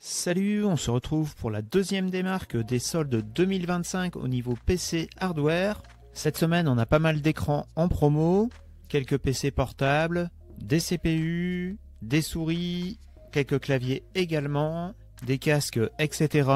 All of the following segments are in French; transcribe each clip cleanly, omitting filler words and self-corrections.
Salut, on se retrouve pour la deuxième démarque des soldes 2025 au niveau PC hardware. Cette semaine, on a pas mal d'écrans en promo, quelques PC portables, des CPU, des souris, quelques claviers également, des casques, etc.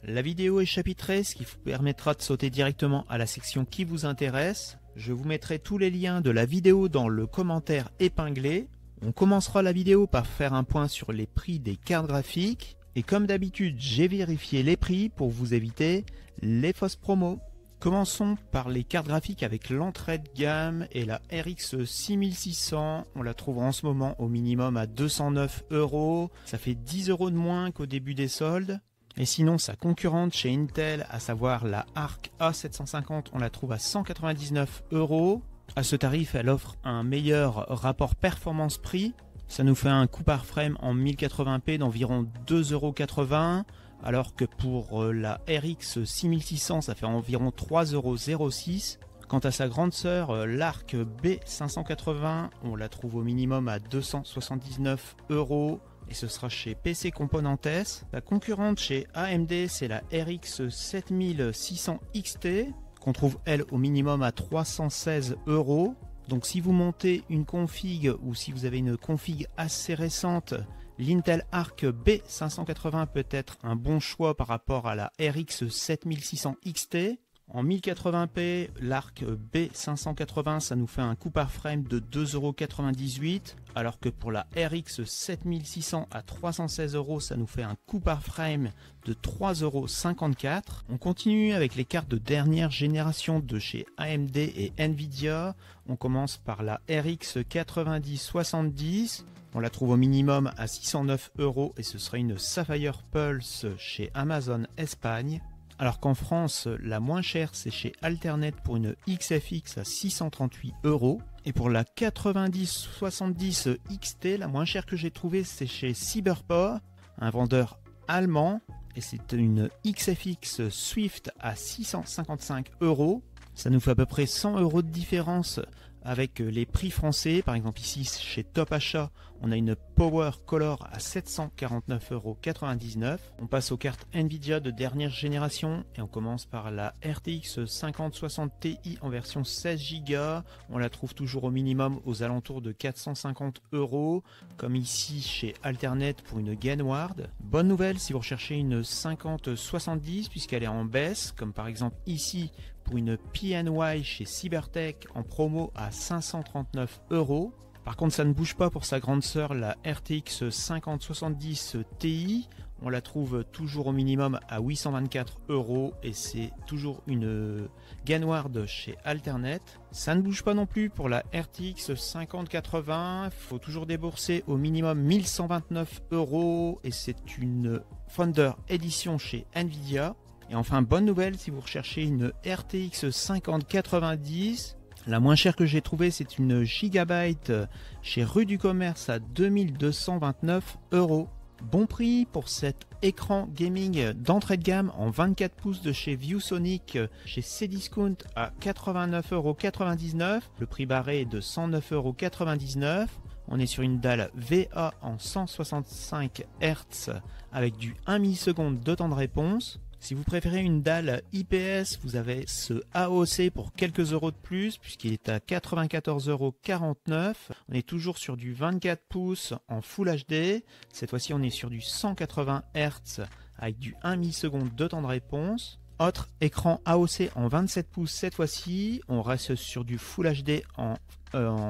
La vidéo est chapitrée, ce qui vous permettra de sauter directement à la section qui vous intéresse. Je vous mettrai tous les liens de la vidéo dans le commentaire épinglé. On commencera la vidéo par faire un point sur les prix des cartes graphiques. Et comme d'habitude, j'ai vérifié les prix pour vous éviter les fausses promos. Commençons par les cartes graphiques avec l'entrée de gamme et la RX 6600. On la trouve en ce moment au minimum à 209 €. Ça fait 10 € de moins qu'au début des soldes. Et sinon, sa concurrente chez Intel, à savoir la Arc A750, on la trouve à 199 €. À ce tarif, elle offre un meilleur rapport performance-prix. Ça nous fait un coût par frame en 1080p d'environ 2,80 €, alors que pour la RX 6600, ça fait environ 3,06 €. Quant à sa grande sœur, l'Arc B580, on la trouve au minimum à 279 € et ce sera chez PC Componentes. La concurrente chez AMD, c'est la RX 7600 XT, qu'on trouve elle au minimum à 316 €. Donc si vous montez une config ou si vous avez une config assez récente, l'Intel Arc B580 peut être un bon choix par rapport à la RX 7600 XT. En 1080p, l'Arc B580, ça nous fait un coût par frame de 2,98 €, alors que pour la RX 7600 à 316 €, ça nous fait un coût par frame de 3,54 €. On continue avec les cartes de dernière génération de chez AMD et Nvidia. On commence par la RX 9070. On la trouve au minimum à 609 € et ce sera une Sapphire Pulse chez Amazon Espagne. Alors qu'en France, la moins chère, c'est chez Alternet pour une XFX à 638 €. Et pour la 9070 XT, la moins chère que j'ai trouvée, c'est chez Cyberport, un vendeur allemand. Et c'est une XFX Swift à 655 €. Ça nous fait à peu près 100 € de différence avec les prix français. Par exemple ici chez Top Achat, on a une Power Color à 749,99 €. On passe aux cartes Nvidia de dernière génération et on commence par la RTX 5060 Ti en version 16 Go. On la trouve toujours au minimum aux alentours de 450 €, comme ici chez Alternet pour une Gainward. Bonne nouvelle si vous recherchez une 5070 puisqu'elle est en baisse, comme par exemple ici pour une PNY chez Cybertech en promo à 539 €. Par contre, ça ne bouge pas pour sa grande sœur, la RTX 5070 Ti. On la trouve toujours au minimum à 824 € et c'est toujours une Gainward chez Alternet. Ça ne bouge pas non plus pour la RTX 5080. Il faut toujours débourser au minimum 1129 € et c'est une Founder Edition chez Nvidia. Et enfin, bonne nouvelle si vous recherchez une RTX 5090. La moins chère que j'ai trouvée, c'est une Gigabyte chez Rue du Commerce à 2229 €. Bon prix pour cet écran gaming d'entrée de gamme en 24 pouces de chez ViewSonic chez Cdiscount à 89,99 €. Le prix barré est de 109,99 €. On est sur une dalle VA en 165 Hz avec du 1 milliseconde de temps de réponse. Si vous préférez une dalle IPS, vous avez ce AOC pour quelques euros de plus puisqu'il est à 94,49 €. On est toujours sur du 24 pouces en Full HD. Cette fois-ci, on est sur du 180 Hz avec du 1 milliseconde de temps de réponse. Autre écran AOC en 27 pouces cette fois-ci. On reste sur du Full HD en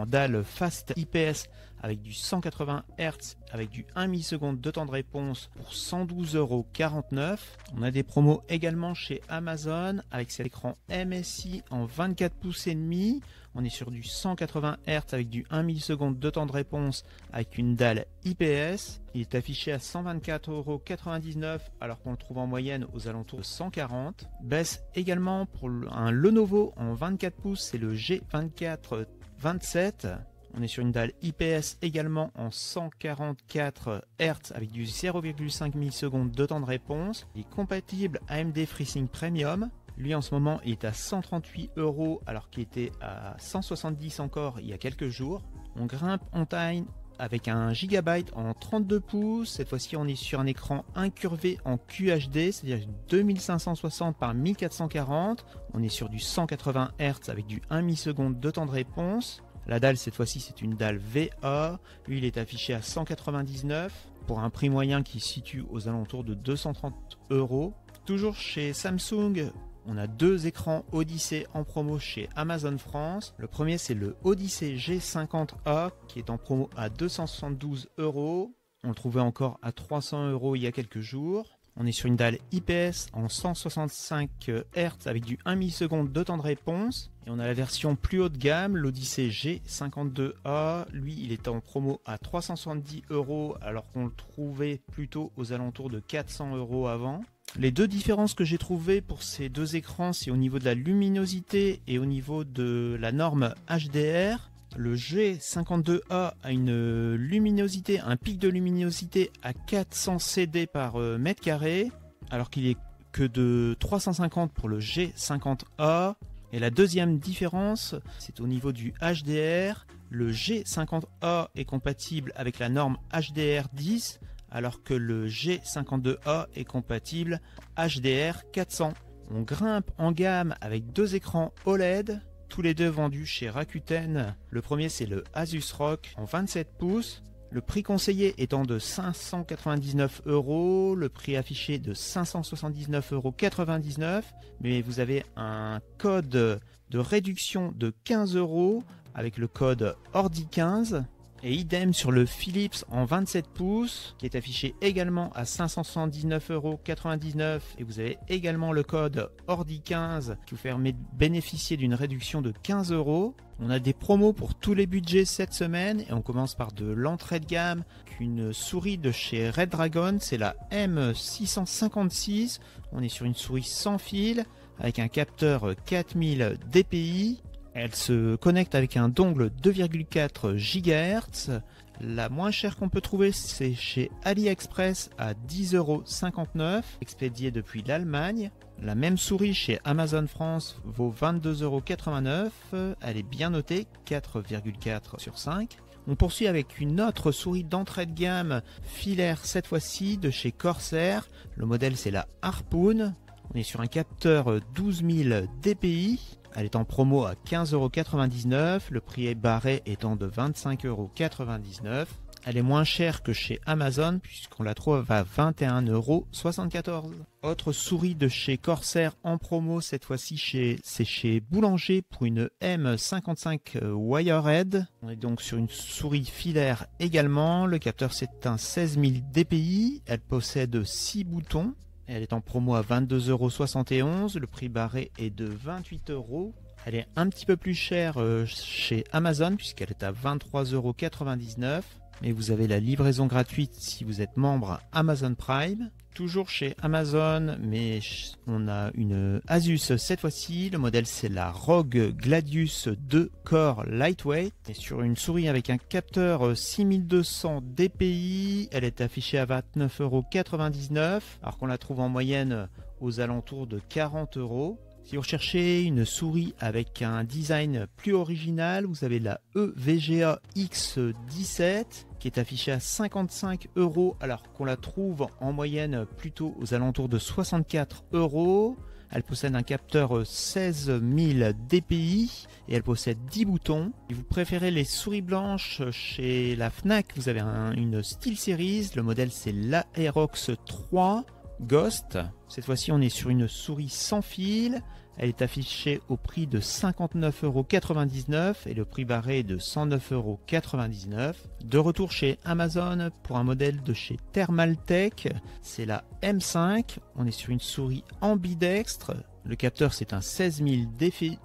dalle Fast IPS avec du 180 Hz avec du 1 milliseconde de temps de réponse pour 112,49 €. On a des promos également chez Amazon avec cet écran MSI en 24 pouces et demi. On est sur du 180 Hz avec du 1 milliseconde de temps de réponse avec une dalle IPS. Il est affiché à 124,99 € alors qu'on le trouve en moyenne aux alentours de 140 €. Baisse également pour un Lenovo en 24 pouces, c'est le G2427. On est sur une dalle IPS également en 144 Hz avec du 0,5 millisecondes de temps de réponse. Il est compatible AMD FreeSync Premium. Lui en ce moment il est à 138 € alors qu'il était à 170 € encore il y a quelques jours. On grimpe en taille avec un gigabyte en 32 pouces. Cette fois-ci, on est sur un écran incurvé en QHD, c'est-à-dire 2560 par 1440. On est sur du 180 Hz avec du 1 milliseconde de temps de réponse. La dalle, cette fois-ci, c'est une dalle VA. Lui, il est affiché à 199 pour un prix moyen qui se situe aux alentours de 230 €. Toujours chez Samsung, on a deux écrans Odyssey en promo chez Amazon France. Le premier, c'est le Odyssey G50A qui est en promo à 272 €. On le trouvait encore à 300 € il y a quelques jours. On est sur une dalle IPS en 165 Hz avec du 1 milliseconde de temps de réponse. Et on a la version plus haut de gamme, l'Odyssey G52A. Lui, il est en promo à 370 € alors qu'on le trouvait plutôt aux alentours de 400 € avant. Les deux différences que j'ai trouvées pour ces deux écrans, c'est au niveau de la luminosité et au niveau de la norme HDR. Le G52A a une luminosité, un pic de luminosité à 400 CD par mètre carré, alors qu'il est que de 350 pour le G50A. Et la deuxième différence, c'est au niveau du HDR. Le G50A est compatible avec la norme HDR10, alors que le G52A est compatible HDR400. On grimpe en gamme avec deux écrans OLED, tous les deux vendus chez Rakuten. Le premier, c'est le Asus ROG en 27 pouces. Le prix conseillé étant de 599 €, le prix affiché de 579,99 €, mais vous avez un code de réduction de 15 € avec le code ORDI15. Et idem sur le Philips en 27 pouces qui est affiché également à 579,99 € et vous avez également le code ORDI15 qui vous permet de bénéficier d'une réduction de 15 €. On a des promos pour tous les budgets cette semaine et on commence par de l'entrée de gamme qu'une souris de chez Red Dragon, c'est la M656. On est sur une souris sans fil avec un capteur 4000 dpi. Elle se connecte avec un dongle 2,4 GHz. La moins chère qu'on peut trouver, c'est chez AliExpress à 10,59 €, expédiée depuis l'Allemagne. La même souris chez Amazon France vaut 22,89 €. Elle est bien notée, 4,4 sur 5. On poursuit avec une autre souris d'entrée de gamme filaire cette fois-ci de chez Corsair. Le modèle, c'est la Harpoon. On est sur un capteur 12000 dpi. Elle est en promo à 15,99 €, le prix est barré étant de 25,99 €. Elle est moins chère que chez Amazon puisqu'on la trouve à 21,74 €. Autre souris de chez Corsair en promo, cette fois-ci c'est chez Boulanger pour une M55 Wirehead. On est donc sur une souris filaire également. Le capteur, c'est un 16000 dpi. Elle possède 6 boutons. Elle est en promo à 22,71 €, le prix barré est de 28 €. Elle est un petit peu plus chère chez Amazon puisqu'elle est à 23,99 €. Mais vous avez la livraison gratuite si vous êtes membre Amazon Prime. Toujours chez Amazon, mais on a une Asus cette fois-ci. Le modèle, c'est la ROG Gladius 2 Core Lightweight. Et sur une souris avec un capteur 6200 dpi, elle est affichée à 29,99 €, alors qu'on la trouve en moyenne aux alentours de 40 €. Si vous recherchez une souris avec un design plus original, vous avez la EVGA X17 qui est affichée à 55 € alors qu'on la trouve en moyenne plutôt aux alentours de 64 €. Elle possède un capteur 16000 dpi et elle possède 10 boutons. Si vous préférez les souris blanches, chez la Fnac, vous avez une SteelSeries. Le modèle, c'est l'Aerox 3 Ghost. Cette fois-ci, on est sur une souris sans fil. Elle est affichée au prix de 59,99 € et le prix barré est de 109,99 €. De retour chez Amazon pour un modèle de chez Thermaltake, c'est la M5. On est sur une souris ambidextre. Le capteur, c'est un 16000 dpi.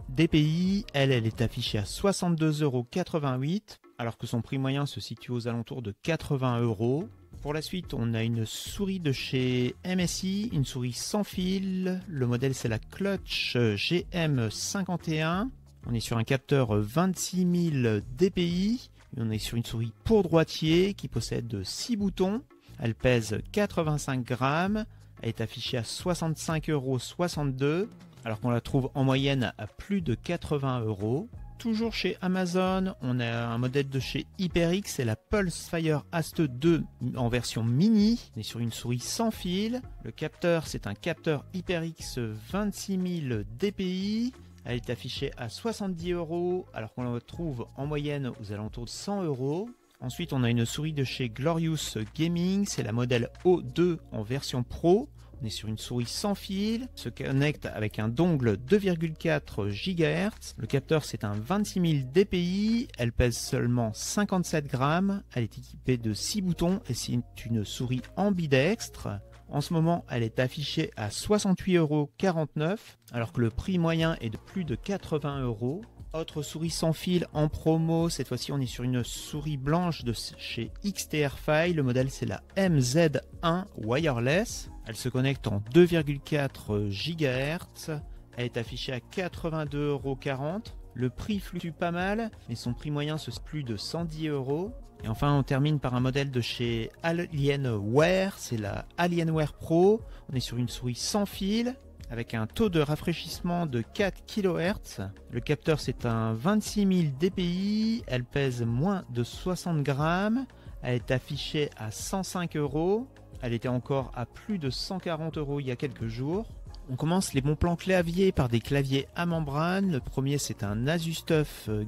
Elle est affichée à 62,88 € alors que son prix moyen se situe aux alentours de 80 €. Pour la suite, on a une souris de chez MSI, une souris sans fil. Le modèle, c'est la Clutch GM51. On est sur un capteur 26000 dpi. On est sur une souris pour droitier qui possède 6 boutons. Elle pèse 85 grammes. Elle est affichée à 65,62 € alors qu'on la trouve en moyenne à plus de 80 €. Toujours chez Amazon, on a un modèle de chez HyperX, c'est la Pulsefire Ast 2 en version mini. On est sur une souris sans fil. Le capteur, c'est un capteur HyperX 26000 dpi. Elle est affichée à 70 € alors qu'on la trouve en moyenne aux alentours de 100 €. Ensuite, on a une souris de chez Glorious Gaming, c'est la modèle O2 en version Pro. On est sur une souris sans fil, se connecte avec un dongle 2,4 GHz. Le capteur c'est un 26000 dpi, elle pèse seulement 57 grammes, elle est équipée de 6 boutons et c'est une souris ambidextre. En ce moment, elle est affichée à 68,49 € alors que le prix moyen est de plus de 80 €. Autre souris sans fil en promo, cette fois-ci on est sur une souris blanche de chez XTRFi, le modèle c'est la MZ1 Wireless. Elle se connecte en 2,4 GHz, elle est affichée à 82,40 €. Le prix fluctue pas mal, mais son prix moyen c'est plus de 110 €. Et enfin on termine par un modèle de chez Alienware, c'est la Alienware Pro. On est sur une souris sans fil, avec un taux de rafraîchissement de 4 kHz. Le capteur c'est un 26000 dpi, elle pèse moins de 60 grammes, elle est affichée à 105 €, elle était encore à plus de 140 € il y a quelques jours. On commence les bons plans clavier par des claviers à membrane. Le premier c'est un ASUS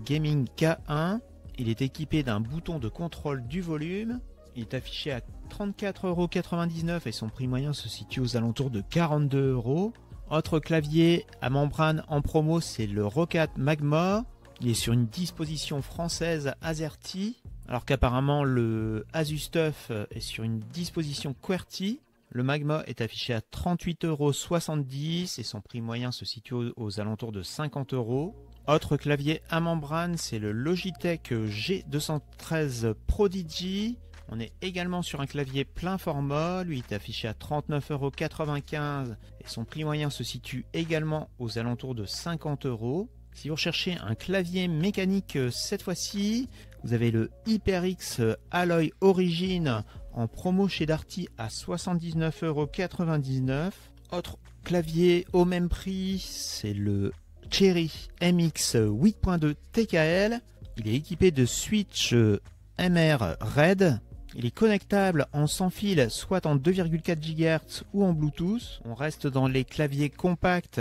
Gaming K1, il est équipé d'un bouton de contrôle du volume. Il est affiché à 34,99 € et son prix moyen se situe aux alentours de 42 €. Autre clavier à membrane en promo, c'est le Roccat Magma. Il est sur une disposition française AZERTY, alors qu'apparemment le Asus TUF est sur une disposition QWERTY. Le Magma est affiché à 38,70 € et son prix moyen se situe aux alentours de 50 €. Autre clavier à membrane, c'est le Logitech G213 Prodigy. On est également sur un clavier plein format, lui est affiché à 39,95 € et son prix moyen se situe également aux alentours de 50 €. Si vous recherchez un clavier mécanique cette fois-ci, vous avez le HyperX Alloy Origin en promo chez Darty à 79,99 €. Autre clavier au même prix, c'est le Cherry MX 8.2 TKL. Il est équipé de switch MR Red. Il est connectable en sans fil, soit en 2,4 GHz ou en Bluetooth. On reste dans les claviers compacts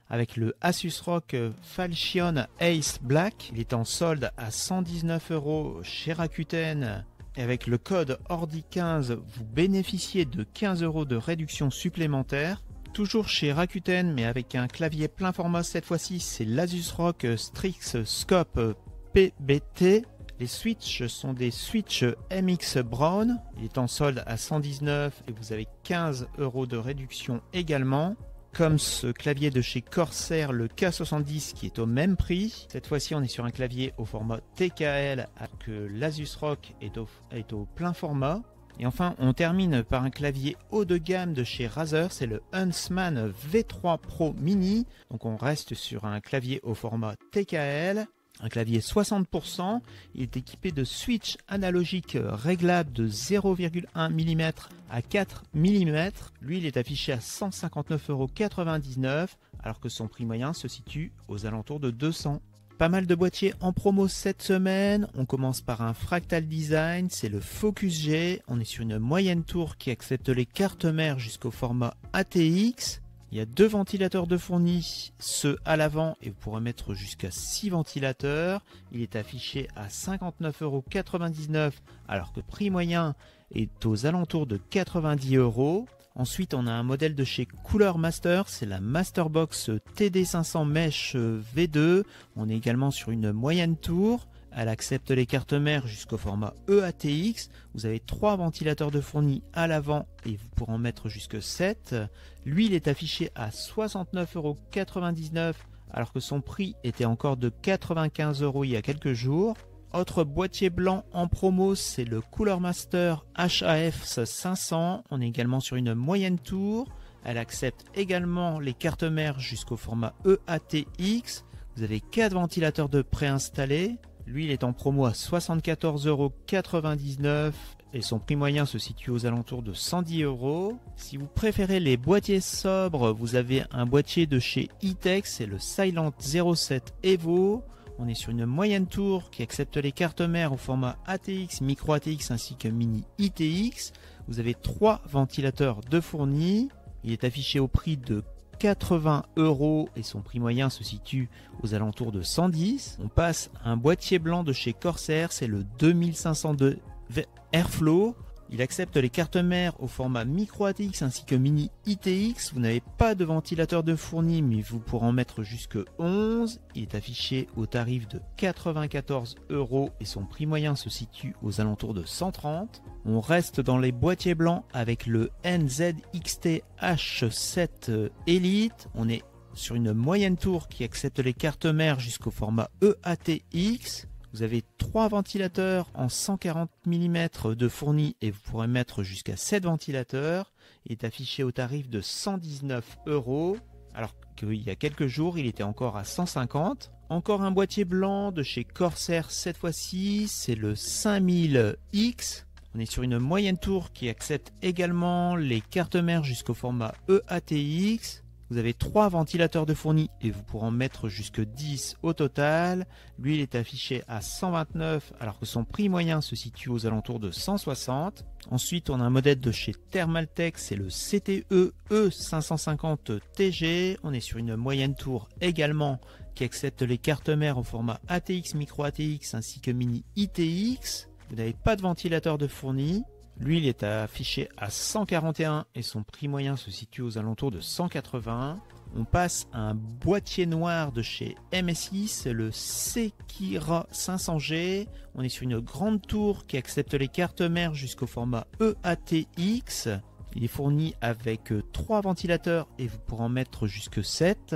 avec le Asus ROG Falchion Ace Black. Il est en solde à 119 € chez Rakuten. Et avec le code ORDI15, vous bénéficiez de 15 € de réduction supplémentaire. Toujours chez Rakuten, mais avec un clavier plein format cette fois-ci, c'est l'Asus ROG Strix Scope PBT. Les switches sont des switches MX Brown. Il est en solde à 119 et vous avez 15 € de réduction également. Comme ce clavier de chez Corsair, le K70 qui est au même prix. Cette fois-ci, on est sur un clavier au format TKL alors que l'Asus ROG est au plein format. Et enfin, on termine par un clavier haut de gamme de chez Razer, c'est le Huntsman V3 Pro Mini. Donc on reste sur un clavier au format TKL. Un clavier 60%, il est équipé de switch analogique réglable de 0,1 mm à 4 mm. Lui, il est affiché à 159,99 € alors que son prix moyen se situe aux alentours de 200 €. Pas mal de boîtiers en promo cette semaine. On commence par un Fractal Design, c'est le Focus G. On est sur une moyenne tour qui accepte les cartes mères jusqu'au format ATX. Il y a 2 ventilateurs de fournis, ceux à l'avant et vous pourrez mettre jusqu'à 6 ventilateurs. Il est affiché à 59,99 € alors que prix moyen est aux alentours de 90 €. Ensuite, on a un modèle de chez Cooler Master, c'est la Masterbox TD500 Mesh V2. On est également sur une moyenne tour. Elle accepte les cartes mères jusqu'au format EATX. Vous avez 3 ventilateurs de fournis à l'avant et vous pourrez en mettre jusque 7. Lui, il est affiché à 69,99 € alors que son prix était encore de 95 € il y a quelques jours. Autre boîtier blanc en promo, c'est le Cooler Master HAF 500. On est également sur une moyenne tour. Elle accepte également les cartes mères jusqu'au format EATX. Vous avez 4 ventilateurs de préinstallés. Lui, il est en promo à 74,99 € et son prix moyen se situe aux alentours de 110 €. Si vous préférez les boîtiers sobres, vous avez un boîtier de chez E-Tech, c'est le Silent 07 Evo. On est sur une moyenne tour qui accepte les cartes mères au format ATX, micro ATX ainsi que mini ITX. Vous avez 3 ventilateurs de fournis. Il est affiché au prix de 80 € et son prix moyen se situe aux alentours de 110. On passe à un boîtier blanc de chez Corsair, c'est le 2502 Airflow. Il accepte les cartes mères au format micro ATX ainsi que mini ITX. Vous n'avez pas de ventilateur de fourni, mais vous pourrez en mettre jusque 11. Il est affiché au tarif de 94 € et son prix moyen se situe aux alentours de 130. On reste dans les boîtiers blancs avec le NZXT H7 Elite. On est sur une moyenne tour qui accepte les cartes mères jusqu'au format EATX. Vous avez 3 ventilateurs en 140 mm de fourni et vous pourrez mettre jusqu'à 7 ventilateurs. Il est affiché au tarif de 119 €, alors qu'il y a quelques jours il était encore à 150. Encore un boîtier blanc de chez Corsair cette fois-ci, c'est le 5000X. On est sur une moyenne tour qui accepte également les cartes mères jusqu'au format EATX. Vous avez 3 ventilateurs de fourni et vous pourrez en mettre jusque 10 au total. Lui, il est affiché à 129 alors que son prix moyen se situe aux alentours de 160. Ensuite, on a un modèle de chez Thermaltake, c'est le CTE E550TG. On est sur une moyenne tour également qui accepte les cartes mères au format ATX, micro ATX ainsi que mini ITX. Vous n'avez pas de ventilateur de fourni. Lui, il est affiché à 141 et son prix moyen se situe aux alentours de 180. On passe à un boîtier noir de chez MSI, c'est le Sekira 500G. On est sur une grande tour qui accepte les cartes mères jusqu'au format EATX. Il est fourni avec 3 ventilateurs et vous pourrez en mettre jusque 7.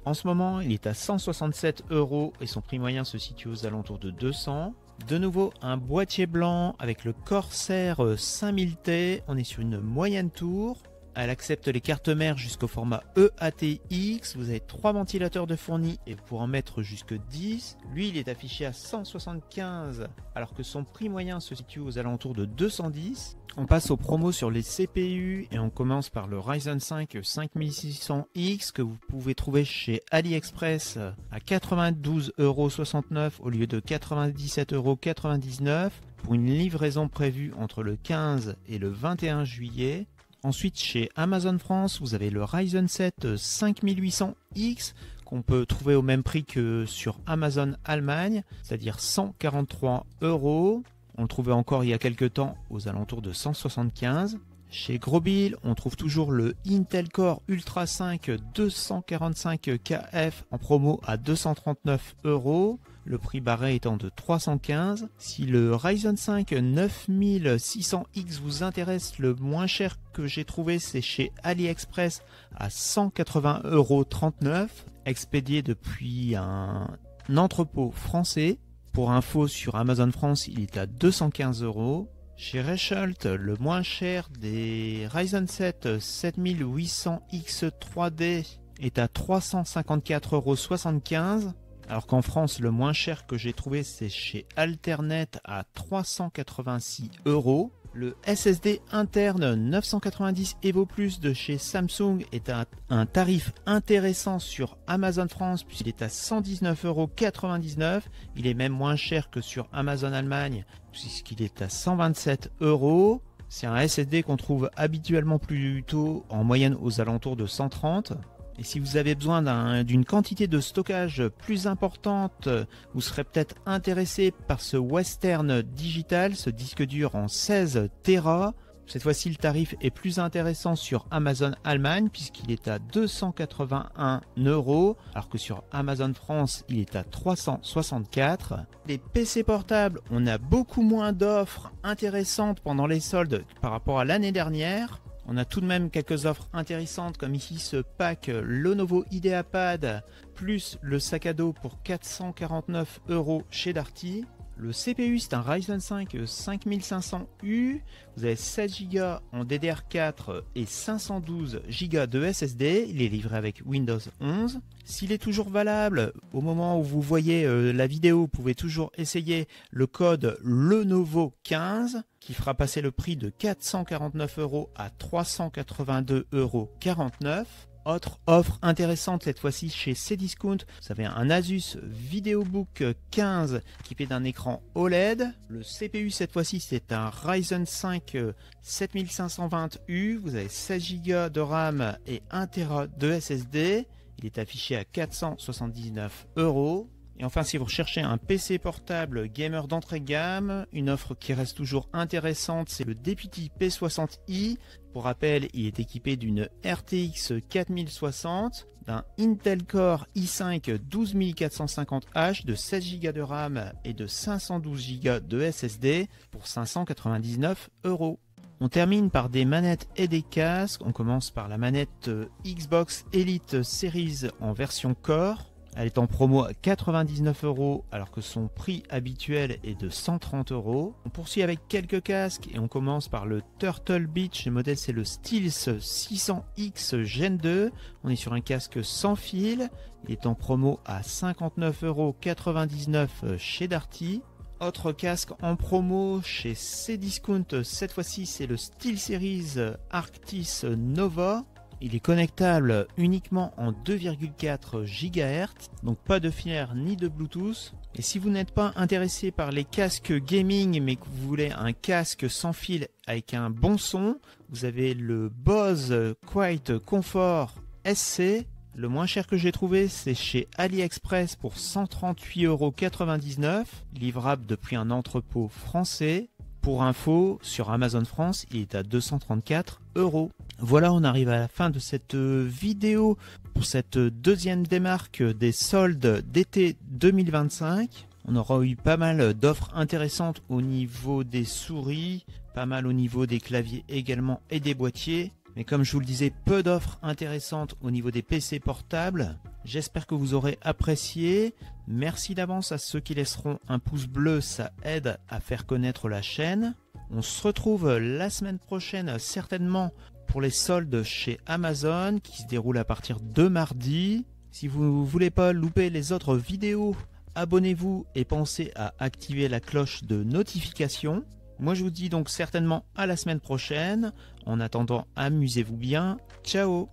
En ce moment, il est à 167 € et son prix moyen se situe aux alentours de 200. De nouveau, un boîtier blanc avec le Corsair 5000T. On est sur une moyenne tour. Elle accepte les cartes mères jusqu'au format EATX. Vous avez 3 ventilateurs de fourni et vous pourrez en mettre jusque 10. Lui, il est affiché à 175 alors que son prix moyen se situe aux alentours de 210. On passe aux promos sur les CPU et on commence par le Ryzen 5 5600X que vous pouvez trouver chez AliExpress à 92,69 € au lieu de 97,99 € pour une livraison prévue entre le 15 et le 21 juillet. Ensuite, chez Amazon France, vous avez le Ryzen 7 5800X qu'on peut trouver au même prix que sur Amazon Allemagne, c'est-à-dire 143 €. On le trouvait encore il y a quelques temps aux alentours de 175. Chez Grobil, on trouve toujours le Intel Core Ultra 5 245KF en promo à 239 €. Le prix barré étant de 315. Si le Ryzen 5 9600X vous intéresse, le moins cher que j'ai trouvé c'est chez AliExpress à 180,39 €, expédié depuis un entrepôt français. Pour info, sur Amazon France, il est à 215 €. Chez Resholt, le moins cher des Ryzen 7 7800X 3D est à 354,75 €. Alors qu'en France, le moins cher que j'ai trouvé, c'est chez Alternet à 386 €. Le SSD interne 990 Evo Plus de chez Samsung est à un tarif intéressant sur Amazon France puisqu'il est à 119,99 €. Il est même moins cher que sur Amazon Allemagne puisqu'il est à 127 €. C'est un SSD qu'on trouve habituellement plutôt en moyenne aux alentours de 130 €. Et si vous avez besoin d'une quantité de stockage plus importante, vous serez peut-être intéressé par ce Western Digital, ce disque dur en 16 Tera. Cette fois-ci, le tarif est plus intéressant sur Amazon Allemagne puisqu'il est à 281 €, alors que sur Amazon France, il est à 364 €. Les PC portables, on a beaucoup moins d'offres intéressantes pendant les soldes par rapport à l'année dernière. On a tout de même quelques offres intéressantes comme ici ce pack Lenovo IdeaPad plus le sac à dos pour 449 € chez Darty. Le CPU, c'est un Ryzen 5 5500U. Vous avez 16 Go en DDR4 et 512 Go de SSD. Il est livré avec Windows 11. S'il est toujours valable, au moment où vous voyez la vidéo, vous pouvez toujours essayer le code Lenovo15 qui fera passer le prix de 449 € à 382,49 €. Autre offre intéressante cette fois-ci chez Cdiscount, vous avez un Asus VideoBook 15 équipé d'un écran OLED. Le CPU cette fois-ci c'est un Ryzen 5 7520U, vous avez 16 Go de RAM et 1 Tera de SSD. Il est affiché à 479 €. Et enfin, si vous recherchez un PC portable gamer d'entrée de gamme, une offre qui reste toujours intéressante, c'est le Deputy P60i. Pour rappel, il est équipé d'une RTX 4060, d'un Intel Core i5 12450H, de 16 Go de RAM et de 512 Go de SSD pour 599 €. On termine par des manettes et des casques. On commence par la manette Xbox Elite Series en version Core. Elle est en promo à 99 € alors que son prix habituel est de 130 €. On poursuit avec quelques casques et on commence par le Turtle Beach. Le modèle c'est le Steels 600X Gen 2. On est sur un casque sans fil. Il est en promo à 59,99 € chez Darty. Autre casque en promo chez Cdiscount, cette fois-ci c'est le SteelSeries Arctis Nova. Il est connectable uniquement en 2,4 GHz, donc pas de filaire ni de Bluetooth. Et si vous n'êtes pas intéressé par les casques gaming mais que vous voulez un casque sans fil avec un bon son, vous avez le Bose Quiet Comfort SC. Le moins cher que j'ai trouvé, c'est chez AliExpress pour 138,99 €, livrable depuis un entrepôt français. Pour info, sur Amazon France, il est à 234 €. Voilà, on arrive à la fin de cette vidéo pour cette deuxième démarque des soldes d'été 2025. On aura eu pas mal d'offres intéressantes au niveau des souris, pas mal au niveau des claviers également et des boîtiers. Mais comme je vous le disais, peu d'offres intéressantes au niveau des PC portables. J'espère que vous aurez apprécié. Merci d'avance à ceux qui laisseront un pouce bleu, ça aide à faire connaître la chaîne. On se retrouve la semaine prochaine certainement pour les soldes chez Amazon qui se déroulent à partir de mardi. Si vous ne voulez pas louper les autres vidéos, abonnez-vous et pensez à activer la cloche de notification. Moi je vous dis donc certainement à la semaine prochaine. En attendant, amusez-vous bien. Ciao!